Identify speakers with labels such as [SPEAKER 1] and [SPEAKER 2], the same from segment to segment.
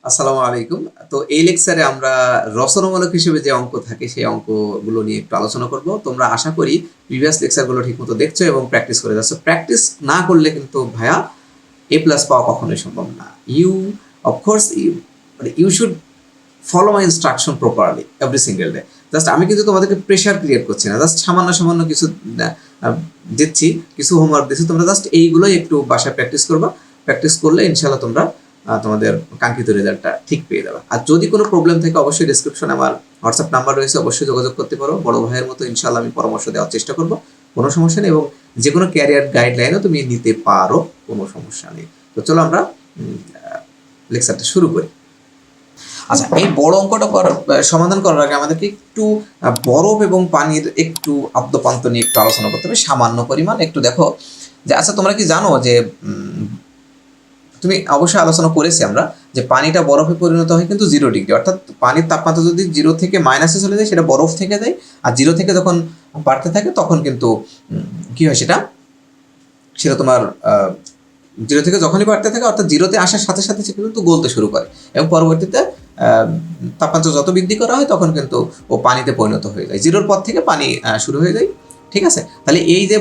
[SPEAKER 1] আসসালামু আলাইকুম। তো এই লেকচারে আমরা রচনামূলক হিসেবে যে অঙ্ক থাকে সেই অঙ্কগুলো নিয়ে একটু আলোচনা করব। তোমরা আশা করি প্রিভিয়াস লেকচারগুলো ঠিকমতো দেখছো এবং প্র্যাকটিস করে যাচ্ছ। প্র্যাকটিস না করলে কিন্তু ভাইয়া এ প্লাস পাওয়া কখনোই সম্ভব না। You of course you should follow my instruction properly every single day. Just আমি কিন্তু তোমাদেরকে প্রেশার ক্রিয়েট করছি না, জাস্ট সামান্য সামান্য কিছু দিচ্ছি, কিছু হোমওয়ার্ক দিচ্ছি, তোমরা জাস্ট এইগুলোই একটু বাসায় প্র্যাকটিস করবা। প্র্যাকটিস করলে ইনশাল্লাহ তোমরা তোমাদের কাঙ্ক্ষিত রেজাল্টটা ঠিক পেয়ে যাবে। আর যদি কোনো প্রবলেম থাকে অবশ্যই ডিসক্রিপশনে আমার হোয়াটসঅ্যাপ নাম্বার রয়েছে, অবশ্যই যোগাযোগ করতে পারো। বড় ভাইয়ের মতো ইনশাল্লাহ আমি পরামর্শ দেওয়ার চেষ্টা করবো, কোনো সমস্যা নেই। এবং যে কোনো ক্যারিয়ার গাইডলাইনও তুমি নিতে পারো, কোনো সমস্যা নেই। তো চলো আমরা লেকচারটা শুরু করি। আচ্ছা, এই বড় অঙ্কটা সমাধান করার আগে আমাদেরকে একটু বরফ এবং পানির একটু আদ্যপান্ত নিয়ে একটু আলোচনা করতে হবে, সামান্য পরিমাণ একটু। দেখো যে আচ্ছা, তোমরা কি জানো যে তুমি অবশ্যই আলোচনা করেছি আমরা যে পানিটা বরফে পরিণত হয় কিন্তু 0 ডিগ্রি, অর্থাৎ পানির তাপমাত্রা যদি 0 থেকে মাইনাসে চলে যায় সেটা বরফ থেকে যায়, আর 0 থেকে যখন বাড়তে থাকে তখন কিন্তু কি হয়, সেটা সেটা তোমার 0 থেকে যখনই বাড়তে থাকে অর্থাৎ 0-তে আসার সাথে সাথে সে কিন্তু গলতে শুরু করে এবং পরবর্তীতে তাপমাত্রা যত বৃদ্ধি করা হয় তখন কিন্তু ও পানিতে পরিণত হয়ে যায়। 0-র পর থেকে পানি শুরু হয়ে যায়। ঠিক আছে, তাহলে এই যে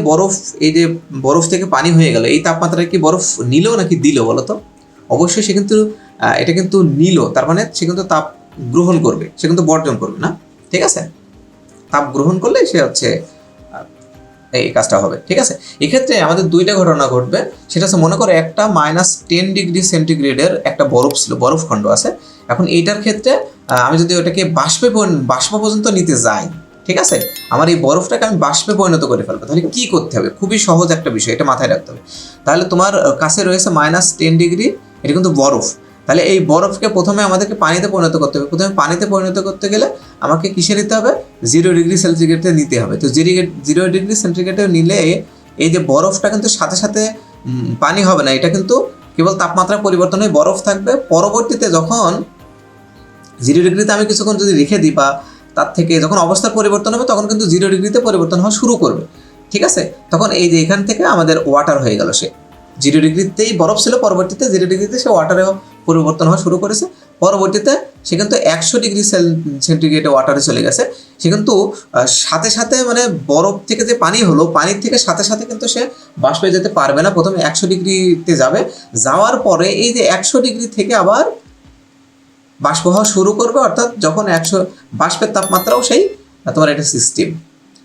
[SPEAKER 1] বরফ থেকে পানি হয়ে গেল, এই তাপমাত্রায় কি বরফ নিল নাকি দিল বলো তো? অবশ্যই সে কিন্তু এটা কিন্তু নিল, তার মানে সে কিন্তু তাপ গ্রহণ করবে, সে কিন্তু বর্জন করবে না। ঠিক আছে, তাপ গ্রহণ করলে সে হচ্ছে এই কাজটা হবে। ঠিক আছে, এক্ষেত্রে আমাদের দুইটা ঘটনা ঘটবে। সেটা হচ্ছে, মনে করো একটা -10 ডিগ্রি সেন্টিগ্রেডের একটা বরফ ছিল, বরফখণ্ড আছে। এখন এইটার ক্ষেত্রে আমি যদি ওটাকে বাষ্প পর্যন্ত নিতে যাই, ঠিক আছে, আমার এই বরফটাকে আমি বাষ্পে পরিণত করে ফেলবো, তাহলে কি করতে হবে? খুবই সহজ একটা বিষয়, এটা মাথায় রাখতে হবে। তাহলে তোমার কাছে রয়েছে -10 ডিগ্রি, এটা কিন্তু বরফ। তাহলে এই বরফকে প্রথমে আমাদেরকে পানিতে পরিণত করতে হবে। প্রথমে পানিতে পরিণত করতে গেলে আমাকে কিসে নিতে হবে? 0 ডিগ্রি সেন্টিগ্রেডে নিতে হবে। তো 0 ডিগ্রি সেন্টিগ্রেডে নিলে এই যে বরফটা কিন্তু সাথে সাথে পানি হবে না, এটা কিন্তু কেবল তাপমাত্রা পরিবর্তন হয়ে বরফ থাকবে। পরবর্তীতে যখন 0 ডিগ্রিতে আমি কিছুক্ষণ যদি রেখে দিই, বা তার থেকে যখন অবস্থার পরিবর্তন হবে তখন কিন্তু 0 ডিগ্রিতে পরিবর্তন হওয়া শুরু করবে। ঠিক আছে, তখন এই যে এখান থেকে আমাদের ওয়াটার হয়ে গেল। সে 0 ডিগ্রিতেই বরফ ছিল, পরবর্তীতে 0 ডিগ্রিতে সে ওয়াটারে পরিবর্তন হওয়া শুরু করেছে। পরবর্তীতে সে কিন্তু 100 ডিগ্রি সেন্টিগ্রেডে ওয়াটারে চলে গেছে। সে কিন্তু সাথে সাথে মানে বরফ থেকে যে পানি হলো, পানির থেকে সাথে সাথে কিন্তু সে বাষ্পে যেতে পারবে না। প্রথমে 100 ডিগ্রিতে যাবে, যাওয়ার পরে এই যে 100 ডিগ্রি থেকে আবার বাষ্প হওয়া শুরু করবে, অর্থাৎ যখন বাষ্পের তাপমাত্রাও সেই তোমার এটা সিস্টেম।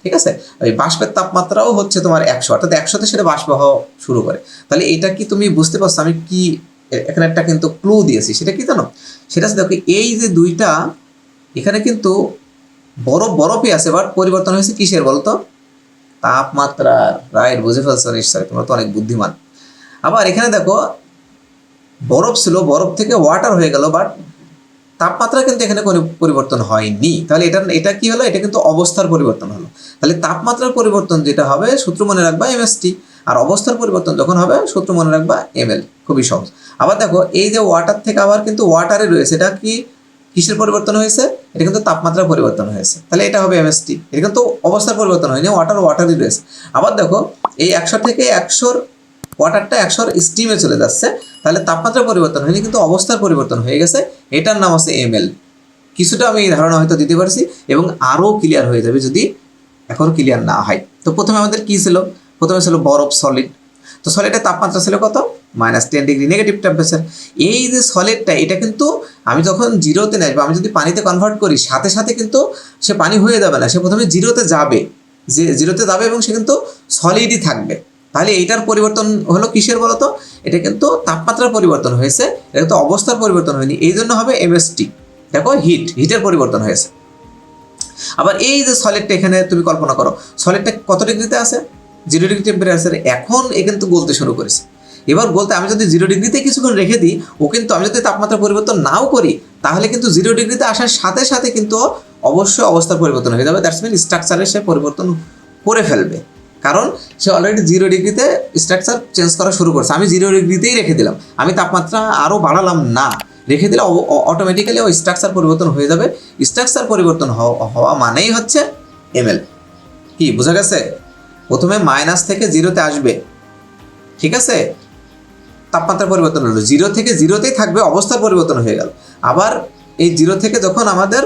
[SPEAKER 1] ঠিক আছে, ওই বাষ্পের তাপমাত্রাও হচ্ছে তোমার 100, অর্থাৎ 100-তে সেটা বাষ্প হওয়া শুরু করে। তাহলে এটা কি তুমি বুঝতে পারছো আমি কি এখানে একটা কিন্তু ক্লু দিয়েছি? সেটা কি জানো? সেটা হচ্ছে, দেখো এই যে দুইটা এখানে কিন্তু বরফই আছে, বাট পরিবর্তন হয়েছে কিসের বলতো? তাপমাত্রা। রাইট, বুঝে ফেলছো নিশ্চয়, তোমরা তো অনেক বুদ্ধিমান। আবার এখানে দেখো বরফ ছিল, বরফ থেকে ওয়াটার হয়ে গেল, বাট তাপমাত্রা কিন্তু এখানে কোনো পরিবর্তন হয়নি। তাহলে এটা কি হলো? এটা কিন্তু অবস্থার পরিবর্তন হলো। তাহলে তাপমাত্রার পরিবর্তন যেটা হবে সূত্র মনে রাখবা এমএসটি, আর অবস্থার পরিবর্তন যখন হবে সূত্র মনে রাখবা এমএল। খুবই সহজ। আবার দেখো এই যে ওয়াটার থেকে আবার কিন্তু ওয়াটারে রয়েছে, এটা কি কিসের পরিবর্তন হয়েছে? এটা কিন্তু তাপমাত্রার পরিবর্তন হয়েছে, তাহলে এটা হবে এমএসটি। এটা কিন্তু অবস্থার পরিবর্তন হয়নি, ওয়াটারই রয়েছে। আবার দেখো এই 100 থেকে 100 ওয়াটারটা 100 স্টিমে চলে যাচ্ছে, তাহলে তাপমাত্রা পরিবর্তন হয়নি কিন্তু অবস্থার পরিবর্তন হয়ে গেছে। এটার নাম হচ্ছে এমএল। কিছুটা আমি এই ধারণা হয়তো দিতে পারছি, এবং আরও ক্লিয়ার হয়ে যাবে যদি এখন ক্লিয়ার না হয়। তো প্রথমে আমাদের কি ছিল? প্রথমে ছিল বরফ, সলিড। তো সলিডের তাপমাত্রা ছিল কত? -10 ডিগ্রি নেগেটিভ টেম্পারেচার। এই যে সলিডটা, এটা কিন্তু আমি যখন 0-তে নিয়ে আসবো, আমি যদি পানিতে কনভার্ট করি সাথে সাথে কিন্তু সে পানি হয়ে যাবে না, সে প্রথমে 0-তে যাবে, যে 0-তে যাবে এবং সে কিন্তু সলিডই থাকবে। তাহলে এইটার পরিবর্তন হলো কিসের বলতো? এটা কিন্তু তাপমাত্রার পরিবর্তন হয়েছে, এটা কিন্তু অবস্থার পরিবর্তন হয়নি, এই জন্য হবে এমএসটি। দেখো হিটের পরিবর্তন হয়েছে। আবার এই যে সলিডটা, এখানে তুমি কল্পনা করো সলিডটা কত ডিগ্রিতে আছে? 0 ডিগ্রি টেম্পারেচারে। এখন এ কিন্তু গলতে শুরু করেছে। এবার বলতে আমি যদি 0 ডিগ্রিতে কিছুক্ষণ রেখে দিই, ও কিন্তু আমি যদি তাপমাত্রা পরিবর্তন নাও করি, তাহলে কিন্তু 0 ডিগ্রিতে আসার সাথে সাথে কিন্তু অবশ্যই অবস্থার পরিবর্তন হয়ে যাবে। দ্যাটস মিন স্ট্রাকচারের সে পরিবর্তন করে ফেলবে, কারণ সে অলরেডি 0 ডিগ্রিতে স্ট্রাকচার চেঞ্জ করা শুরু করছে। আমি 0 ডিগ্রিতেই রেখে দিলাম, আমি তাপমাত্রা আরও বাড়ালাম না, রেখে দিলে অটোমেটিক্যালি ওই স্ট্রাকচার পরিবর্তন হয়ে যাবে। স্ট্রাকচার পরিবর্তন হওয়া মানেই হচ্ছে এমএল। কি বোঝা গেছে? প্রথমে মাইনাস থেকে 0-তে আসবে, ঠিক আছে, তাপমাত্রা পরিবর্তন হলো, 0 থেকে 0তেই থাকবে, অবস্থার পরিবর্তন হয়ে গেল। আবার এই 0 থেকে যখন আমাদের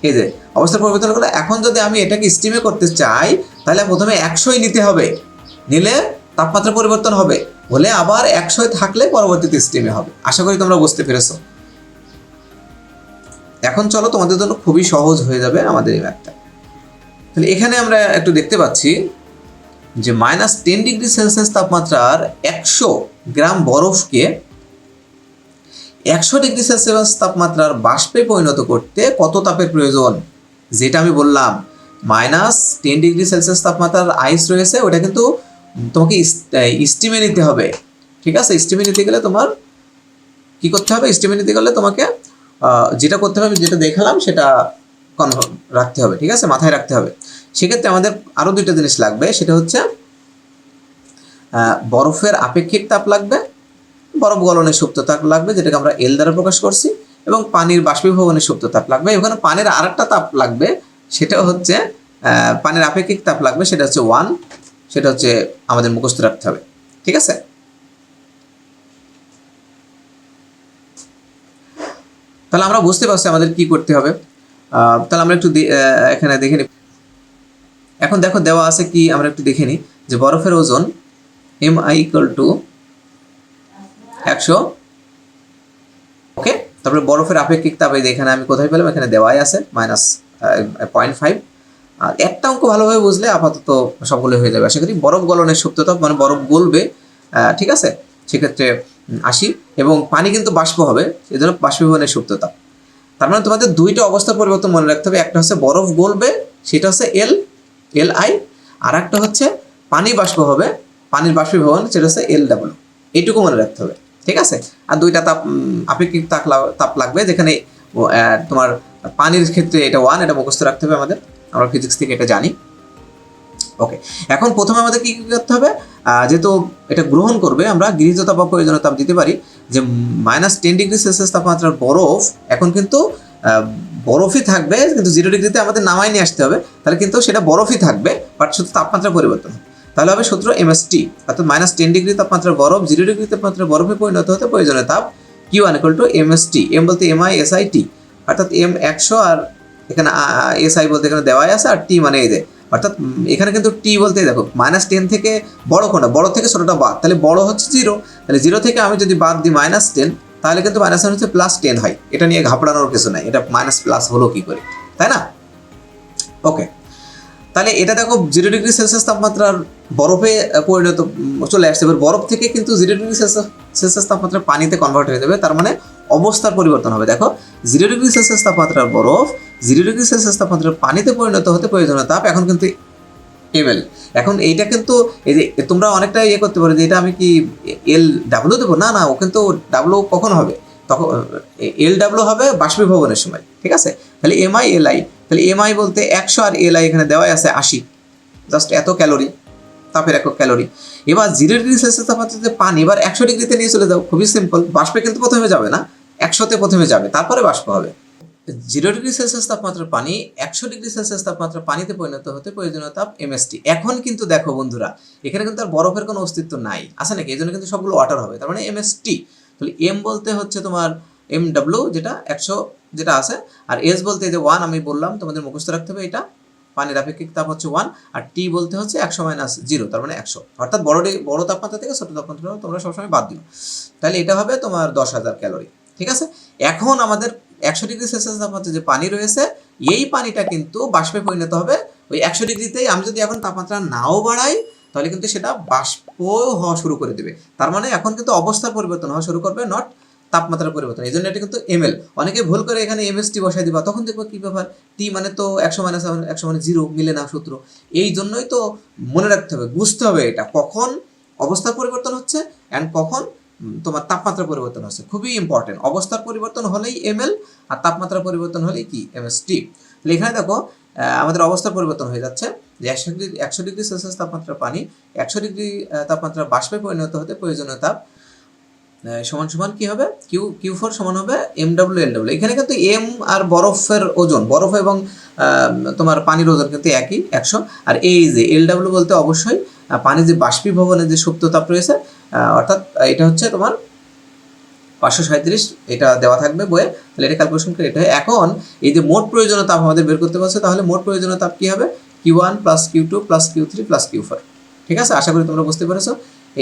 [SPEAKER 1] এই যে অবস্থার পরিবর্তন হলো, এখন যদি আমি এটাকে স্টিমে করতে চাই তাহলে প্রথমে 100ই নিতে হবে, নিলে তাপমাত্রা পরিবর্তন হবে, হলে আবার 100 থাকলে পরবর্তীতে স্টিমে হবে। আশা করি তোমরা বুঝতে পেরেছো। এখন চলো তোমাদের জন্য খুবই সহজ হয়ে যাবে আমাদের এই ম্যাথটা। তাহলে এখানে আমরা একটু দেখতে পাচ্ছি যে -10°C তাপমাত্রার 100 গ্রাম বরফকে 100°C তাপমাত্রার বাষ্পে পরিণত করতে কত তাপের প্রয়োজন। যেটা আমি বললাম -10°C তাপমাত্রার আইস রয়েছে, ওটা কিন্তু তোমাকে স্টিমে নিতে হবে। ঠিক আছে, স্টিমে নিতে গেলে তোমার কি করতে হবে, স্টিমে নিতে গেলে তোমাকে যেটা করতে হবে, যেটা দেখালাম সেটা রাখতে হবে। ঠিক আছে, মাথায় রাখতে হবে। সেক্ষেত্রে আমাদের আরও দুইটা জিনিস লাগবে, সেটা হচ্ছে বরফের আপেক্ষিক তাপ লাগবে, বরফ গলনের সুপ্ত তাপ লাগবে, যেটাকে আমরা এল দ্বারা প্রকাশ করছি, এবং পানির বাষ্পীভবনের সুপ্ত তাপ লাগবে। ওখানে পানির আরেকটা তাপ লাগবে, সেটা হচ্ছে পানির আপেক্ষিক তাপ লাগবে, সেটা হচ্ছে 1, সেটা হচ্ছে আমাদের মুখস্থ রাখতে হবে। ঠিক আছে, তাহলে আমরা বুঝতে পারছি আমাদের কি করতে হবে। তাহলে আমরা একটু এখানে দেখে নিই। এখন দেখো দেওয়া আছে কি, আমরা একটু দেখে নিই যে বরফের ওজন Mi = 100। ওকে, তারপরে বরফের আপেক্ষিক তাপ এই এখানে আমি কোথায় পেলাম, এখানে দেওয়াই আছে -0.5। আর একটা অঙ্ক ভালোভাবে বুঝলে আপাতত সবগুলো হয়ে যাবে আশা করি। বরফ গলনের সুপ্ত তাপ মানে বরফ গলবে, ঠিক আছে, সেক্ষেত্রে 80, এবং পানি কিন্তু বাষ্প হবে, এই জন্য বাষ্পীভবনের সুপ্ত তাপ। তার মানে তোমাদের দুইটা অবস্থার পরিবর্তন মনে রাখতে হবে, একটা হচ্ছে বরফ গলবে, সেটা হচ্ছে Li, আর একটা হচ্ছে পানি বাষ্প হবে, পানির বাষ্পীভবন, সেটা হচ্ছে Lw। এইটুকু মনে রাখতে হবে। ঠিক আছে, আর দুইটা আপেক্ষিক তাপ লাগবে, যেখানে তোমার পানির ক্ষেত্রে এটা 1, এটা মুখস্থ রাখতে হবে আমাদের, আমরা ফিজিক্স থেকে এটা জানি। ওকে, এখন প্রথমে আমাদের কি করতে হবে, যেহেতু এটা গ্রহণ করবে, আমরা গৃহীত তাপ বা প্রয়োজনীয় তাপ দিতে পারি যে -10°C তাপমাত্রার বরফ এখন কিন্তু বরফই থাকবে, কিন্তু 0°তে আমাদের নামাই নিয়ে আসতে হবে, তাহলে কিন্তু সেটা বরফই থাকবে, বাট শুধু তাপমাত্রা পরিবর্তন হবে। তাহলে হবে সূত্র MST, অর্থাৎ -10° তাপমাত্রার বরফ 0° তাপমাত্রার বরফে পরিণত হতে প্রয়োজনীয় তাপ Q1 = MST। M বলতে MISIT, অর্থাৎ M 100 আর এখানে SI বলতে এখানে দেওয়াই আছে, আর T মানে এই যে, অর্থাৎ এখানে কিন্তু T বলতে দেখো -10 থেকে বড় কোনটা, বড় থেকে ছোটটা বাদ, তাহলে বড় হচ্ছে 0, তাহলে 0 থেকে আমি যদি বাদ দিই -10, তাহলে কিন্তু -10 হচ্ছে +10 হয়। এটা নিয়ে ঘাবড়ানোর কিছু নাই, এটা মাইনাস হলো কি করে, তাই না? ওকে, তাহলে এটা দেখো 0°C তাপমাত্রার বরফে পরিণত চলে আসছে, এবার বরফ থেকে কিন্তু 0°C তাপমাত্রা পানিতে কনভার্ট হয়ে যাবে, তার মানে অবস্থার পরিবর্তন হবে। দেখো 0°C তাপমাত্রার বরফ 0°C তাপমাত্রার পানিতে পরিণত হতে প্রয়োজনীয় তাপ এখন কিন্তু ml। এখন এইটা কিন্তু এই যে তোমরা অনেকটা ইয়ে করতে পারো যে এটা আমি কি Lw দেবো, না না, ও কিন্তু W কখন হবে, তখন Lw হবে বাষ্পীভবনের সময়। ঠিক আছে, তাহলে MI Li, তাহলে MI বলতে 100 আর Li এখানে দেওয়াই আছে 80, জাস্ট এত ক্যালোরি, তাপের একক ক্যালোরি। এবার 0°C তাপমাত্রাতে পানি এবার 100°তে নিয়ে চলে যাও, খুবই সিম্পল। বাষ্পে কিন্তু প্রথমে যাবে না, 100তে প্রথমে যাবে, তারপরে বাষ্প হবে। 0°C তাপমাত্রার পানি 100°C তাপমাত্রা পানিতে পরিণত হতে প্রয়োজনীয় তাপ MST। এখন কিন্তু দেখো বন্ধুরা, এখানে কিন্তু আর বরফের কোনো অস্তিত্ব নাই, আছে নাকি? এই জন্য কিন্তু সবগুলো ওয়াটার হবে, তার মানে MST। তাহলে M বলতে হচ্ছে তোমার MW, যেটা 100 যেটা আছে, আর S বলতে যে 1 আমি বললাম, তোমাদের মুখস্থ রাখতে হবে এটা, পানির আপেক্ষিক তাপ হচ্ছে 1, আর T বলতে হচ্ছে 100 - 0, তার মানে 100, অর্থাৎ বড় তাপমাত্রা থেকে ছোট তাপমাত্রা তোমরা সবসময় বাদ দিও। তাহলে এটা হবে তোমার 10,000 ক্যালোরি। ঠিক আছে, এখন আমাদের 100°C তাপমাত্রা যে পানি রয়েছে, এই পানিটা কিন্তু বাষ্পে পরিণত হবে ওই 100°তেই। আমি যদি এখন তাপমাত্রা নাও বাড়াই, তাহলে কিন্তু সেটা বাষ্প হওয়া শুরু করে দেবে, তার মানে এখন কিন্তু অবস্থার পরিবর্তন হওয়া শুরু করবে, নট তাপমাত্রার পরিবর্তন। এই জন্য এটা কিন্তু ml। অনেকে ভুল করে এখানে MST বসাই দিবা, তখন দেখবো কি ব্যাপার, T মানে তো 100 - 100 মানে 0, মিলে না সূত্র। এই জন্যই তো মনে রাখতে হবে, বুঝতে হবে এটা কখন অবস্থার পরিবর্তন হচ্ছে অ্যান্ড কখন তোমার তাপমাত্রা পরিবর্তন হচ্ছে, খুবই ইম্পর্টেন্ট। অবস্থার পরিবর্তন হলেই ml, আর তাপমাত্রা পরিবর্তন হলেই কি MST। তাহলে এখানে দেখো আমাদের অবস্থার পরিবর্তন হয়ে যাচ্ছে যে 100°C তাপমাত্রার পানি 100° তাপমাত্রা বাষ্পে পরিণত হতে প্রয়োজনীয় তাপ সমান সমান কি হবে, Q4 সমান হবে MW Lw। এখানে কিন্তু M আর বরফের ওজন, বরফ এবং তোমার পানির ওজন কিন্তু একই 100, আর এই যে Lw বলতে অবশ্যই পানি যে বাষ্পীভবনের যে সুপ্ত তাপ রয়েছে, অর্থাৎ এটা হচ্ছে তোমার 537, এটা দেওয়া থাকবে বইয়ে, তাহলে এটা ক্যালকুলেশন করে এটা হয়। এখন এই যে মোট প্রয়োজনীয় তাপ আমাদের বের করতে বলছে, তাহলে মোট প্রয়োজনীয় তাপ কী হবে? Q1 plus Q2 plus Q3 plus Q4। ঠিক আছে, আশা করি তোমরা বুঝতে পেরেছো।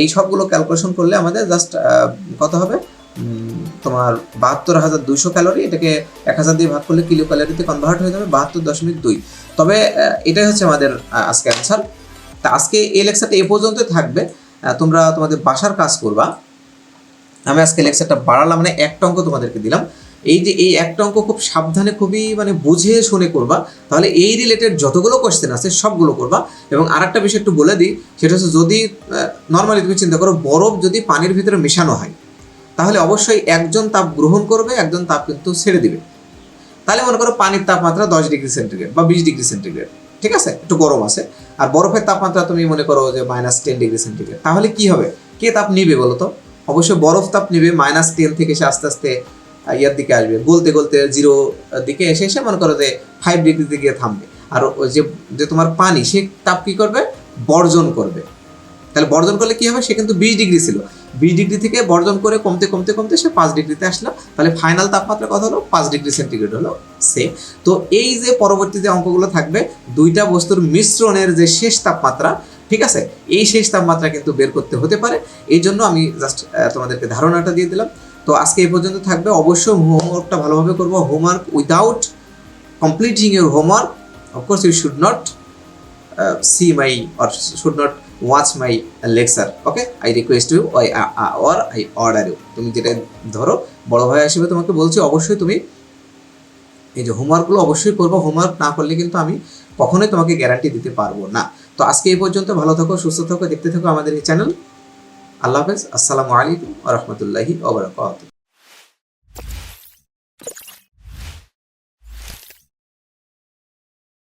[SPEAKER 1] এই সবগুলো ক্যালকুলেশন করলে আমাদের জাস্ট কত হবে? তোমার 72,200 ক্যালোরি, এটাকে 1000 দিয়ে ভাগ করলে কিলো ক্যালোরিতে কনভার্ট হয়ে যাবে 72.2। তবে এটাই হচ্ছে আমাদের আজকে অ্যান্সার। তা আজকে এই লেকচারটা এ পর্যন্ত থাকবে, তোমরা তোমাদের বাসার কাজ করবা। আমি আজকে লেকচারটা বাড়ালাম, মানে একটা অঙ্ক তোমাদেরকে দিলাম। এই যে এই একটা অঙ্ক খুব সাবধানে, খুবই মানে বুঝে শুনে করবা, তাহলে এই রিলেটেড যতগুলো কোয়েশ্চেন আছে সবগুলো করবা। এবং আরেকটা বিষয় একটু বলে দিই, সেটা হচ্ছে যদি নর্মালি তুমি চিন্তা করো বরফ যদি পানির ভিতরে মেশানো হয়, তাহলে অবশ্যই একজন তাপ গ্রহণ করবে, একজন তাপ কিন্তু ছেড়ে দিবে। তাহলে মনে করো পানির তাপমাত্রা 10 ডিগ্রি সেন্টিগ্রেড বা 20 ডিগ্রি সেন্টিগ্রেড, ঠিক আছে, একটু গরম আছে। আর বরফের তাপমাত্রা তুমি মনে করো যে -10 ডিগ্রি সেন্টিগ্রেড, তাহলে কি হবে? কে তাপ নিবে বলো তো? অবশ্যই বরফ তাপ নিবে। -10 থেকে সে আস্তে আস্তে ইয়ার দিকে আসবে, গলতে গলতে 0 দিকে এসে এসে মনে করো যে 5 ডিগ্রিতে গিয়ে থামবে। আর ওই যে তোমার পানি, সে তাপ কি করবে? বর্জন করবে। তাহলে বর্জন করলে কি হবে? সে কিন্তু 20 ডিগ্রি ছিল, 20 ডিগ্রি থেকে বর্জন করে কমতে কমতে কমতে সে 5 ডিগ্রিতে আসলো। তাহলে ফাইনাল তাপমাত্রা কত হলো? 5 ডিগ্রি সেন্টিগ্রেড হলো সেম। তো এই যে পরবর্তী যে অঙ্কগুলো থাকবে, দুইটা বস্তুর মিশ্রণের যে শেষ তাপমাত্রা, ঠিক আছে, এই শেষ তাপমাত্রা কিন্তু বের করতে হতে পারে। এই জন্য আমি জাস্ট তোমাদেরকে ধারণাটা দিয়ে দিলাম। তো আজকে এই পর্যন্ত থাকবে। অবশ্যই হোমওয়ার্কটা ভালোভাবে করবো। Homework without completing your homework, of course you should not see my or should not watch my lecture. Okay, I request you or I order you. তুমি যেটা ধরো বড় ভাই হিসেবে তোমাকে বলছি, অবশ্যই তুমি এই যে হোমওয়ার্কগুলো অবশ্যই করবো। হোমওয়ার্ক না করলে কিন্তু আমি কখনোই তোমাকে গ্যারান্টি দিতে পারবো না। তো আজকে এই পর্যন্ত। ভালো থাকো, সুস্থ থাকো, দেখতে থাকো আমাদের এই চ্যানেল। আল্লাহ হাফেজ, আসসালামু আলাইকুম ওয়া রাহমাতুল্লাহি ওয়া বারাকাতুহু।